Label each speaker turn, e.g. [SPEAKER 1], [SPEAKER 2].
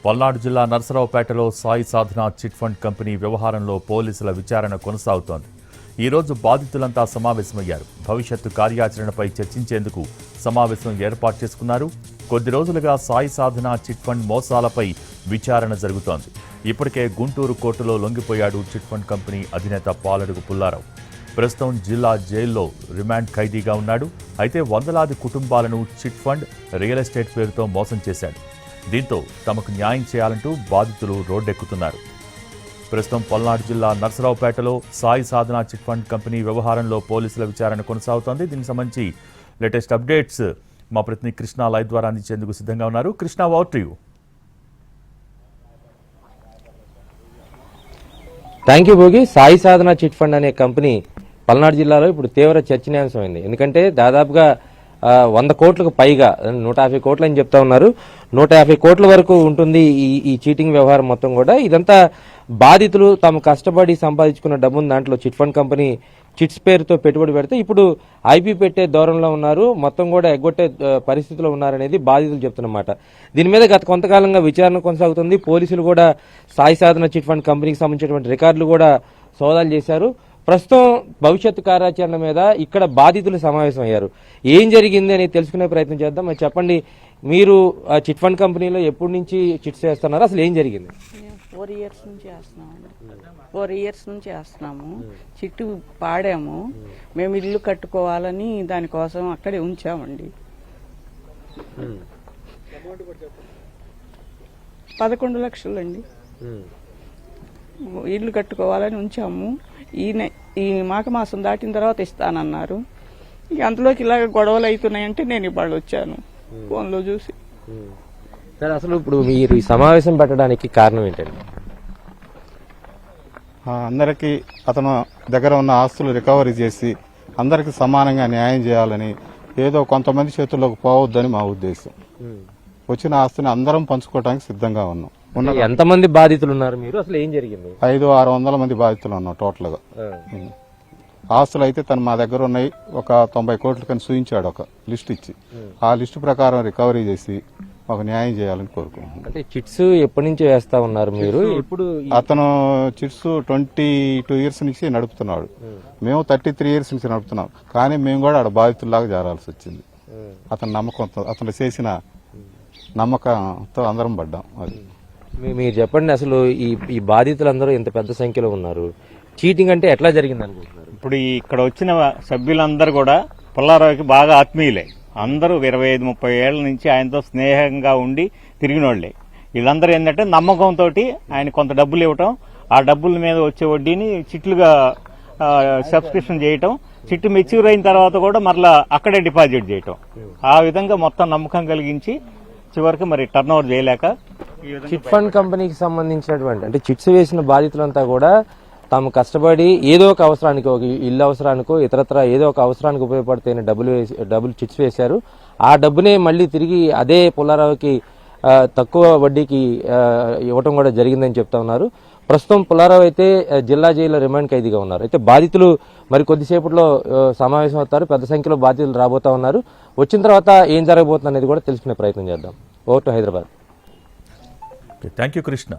[SPEAKER 1] పల్నాడు జిల్లా నర్సరావుపేటలో సాయి సాధన chit fund company వ్యవహారంలో పోలీసుల విచారణ కొనసాగుతోంది. ఈ రోజు బాధితులంతా సమావేశమయ్యారు. భవిష్యత్తు కార్యాచరణపై చర్చించేందుకు సమావేశం ఏర్పాటు చేసుకున్నారు. కొద్ది రోజులుగా సాయి సాధన చిట్ ఫండ్ మోసాలపై విచారణ జరుగుతోంది. ఇప్పటికే గుంటూరు కోర్టులో లొంగిపోయాడు చిట్ ఫండ్ కంపెనీ అధినేత పాలడుగు పుల్లారావు. ప్రస్తుతం జిల్లా జైల్లో రిమాండ్ ఖైదీగా ఉన్నాడు. అయితే వందలాది కుటుంబాలను చిట్ ఫండ్, రియల్ ఎస్టేట్ పేరుతో మోసం చేశాడు. దీంతో తమకు న్యాయం చేయాలంటూ బాధితులు రోడ్డెక్కుతున్నారు. ప్రస్తుతం పల్నాడు జిల్లా నర్సరావుపేటలో సాయి సాధన చిట్ ఫండ్ కంపెనీ వ్యవహారంలో పోలీసుల విచారణ కొనసాగుతోంది. దీనికి సంబంధించి లేటెస్ట్ అప్డేట్స్ మా ప్రతినిధి కృష్ణ లైవ్ ద్వారా అందించేందుకు సిద్ధంగా ఉన్నారు. Krishna, over to you.
[SPEAKER 2] Thank you Bhogi. Sai Sadhana chit fund అనే కంపెనీ పల్నాడు జిల్లాలో ఇప్పుడు తీవ్ర చర్చనీయాంశమైంది. ఎందుకంటే దాదాపుగా 100 కోట్లకు పైగా 150 కోట్లు అని చెప్తా ఉన్నారు. 150 కోట్ల వరకు ఉంటుంది ఈ చీటింగ్ వ్యవహారం మొత్తం కూడా. ఇదంతా బాధితులు తాము కష్టపడి సంపాదించుకున్న డబ్బును దాంట్లో చిట్ ఫండ్ కంపెనీ చిట్స్ పేరుతో పెట్టుబడి పెడితే ఇప్పుడు ఐపీ పెట్టే దూరంలో ఉన్నారు, మొత్తం కూడా ఎగ్గొట్టే పరిస్థితిలో ఉన్నారనేది బాధితులు చెప్తున్నమాట. దీని మీద గత కొంతకాలంగా విచారణ కొనసాగుతుంది. పోలీసులు కూడా సాయి సాధన చిట్ ఫండ్ కంపెనీకి సంబంధించినటువంటి రికార్డులు కూడా సోదాలు చేశారు. ప్రస్తుతం భవిష్యత్తు కార్యాచరణ మీద ఇక్కడ బాధితులు సమావేశం అయ్యారు. ఏం జరిగింది అని తెలుసుకునే ప్రయత్నం చేద్దాం. మరి చెప్పండి, మీరు చిట్ ఫండ్ కంపెనీలో ఎప్పటి నుంచి చిట్స్ చేస్తున్నారు, అసలు ఏం జరిగింది?
[SPEAKER 3] 4 ఇయర్స్ నుంచి చేస్తున్నామండి. 4 ఇయర్స్ నుంచి చేస్తున్నాము. చిట్టు పాడాము. మేము ఇల్లు కట్టుకోవాలని దానికోసం అక్కడే ఉంచామండి. 11 లక్షలండి. ఇల్లు కట్టుకోవాలని ఉంచాము. ఈ మాఘమాసం దాటిన తర్వాత ఇస్తానన్నారు. ఇక అంతలోకి ఇలాగ గొడవలు అవుతున్నాయంటే నేను ఇవాళ వచ్చాను ఫోన్లో చూసి.
[SPEAKER 2] సరే, అసలు ఇప్పుడు మీరు ఈ సమావేశం పెట్టడానికి కారణం ఏంటండి?
[SPEAKER 4] అందరికీ అతను దగ్గర ఉన్న ఆస్తులు రికవరీ చేసి అందరికి సమానంగా న్యాయం చేయాలని, ఏదో కొంతమంది చేతుల్లోకి పోవద్దని మా ఉద్దేశం. వచ్చిన ఆస్తిని అందరం పంచుకోవడానికి సిద్ధంగా ఉన్నాం.
[SPEAKER 2] ఎంతమంది బాధితులు ఉన్నారు మీరు? అసలు ఏం జరిగింది?
[SPEAKER 4] 500-600 మంది బాధితులు ఉన్నాం టోటల్ గా. ఆస్తులు అయితే తను మా దగ్గర ఉన్నాయి. ఒక 90 కోట్లు కానీ చూయించాడు ఒక లిస్ట్ ఇచ్చి. ఆ లిస్టు ప్రకారం రికవరీ చేసి మాకు న్యాయం చేయాలని కోరుకుంటున్నాం.
[SPEAKER 2] అంటే చిట్స్ ఎప్పటి నుంచి వేస్తా ఉన్నారు మీరు? ఇప్పుడు
[SPEAKER 4] అతను చిట్స్ 22 ఇయర్స్ నుంచి నడుపుతున్నాడు. మేము 33 ఇయర్స్ నుంచి నడుపుతున్నాం. కానీ మేము కూడా ఆడ బాధితుల్లాగా చేరాల్సి వచ్చింది. అతని నమ్మకంతో, అతను చేసిన నమ్మకంతో అందరం పడ్డాం. అది
[SPEAKER 2] మీరు చెప్పండి, అసలు ఈ బాధితులందరూ ఇంత పెద్ద సంఖ్యలో ఉన్నారు. చీటింగ్ అంటే ఎట్లా జరిగింది అనుకుంటున్నారు?
[SPEAKER 5] ఇప్పుడు ఇక్కడ వచ్చిన సభ్యులందరూ కూడా పుల్లారావుకి బాగా ఆత్మీయులే. అందరూ 25-30 ఏళ్ల నుంచి ఆయనతో స్నేహంగా ఉండి తిరిగినోళ్లే. వీళ్ళందరూ ఏంటంటే నమ్మకంతో ఆయన కొంత డబ్బులు ఇవ్వటం, ఆ డబ్బుల మీద వచ్చే వడ్డీని చిట్లుగా సబ్స్క్రిప్షన్ చేయటం, చిట్టు మెచ్యూర్ అయిన తర్వాత కూడా మరలా అక్కడే డిపాజిట్ చేయటం. ఆ విధంగా మొత్తం నమ్మకం కలిగించి చివరికి మరి టర్న్ ఓవర్ చేయలేక
[SPEAKER 2] చిట్ ఫండ్ కంపెనీకి సంబంధించినటువంటి అంటే చిట్స్ వేసిన బాధితులంతా కూడా తాము కష్టపడి ఏదో ఒక అవసరానికి, ఒక ఇల్లు అవసరానికో ఇతరత్ర ఏదో ఒక అవసరానికి ఉపయోగపడితే డబ్బులు చిట్స్ వేశారు. ఆ డబ్బునే మళ్ళీ తిరిగి అదే పుల్లారావుకి తక్కువ వడ్డీకి ఇవ్వటం కూడా జరిగిందని చెప్తా ఉన్నారు. ప్రస్తుతం పుల్లారావు అయితే జిల్లా జైల్లో రిమాండ్ ఖైదీగా ఉన్నారు. అయితే బాధితులు మరి కొద్దిసేపట్లో సమావేశం అవుతారు. పెద్ద సంఖ్యలో బాధితులు రాబోతా ఉన్నారు. వచ్చిన తర్వాత ఏం జరగబోతుంది అనేది కూడా తెలుసుకునే ప్రయత్నం చేద్దాం. Over to Hyderabad.
[SPEAKER 1] Thank you Krishna.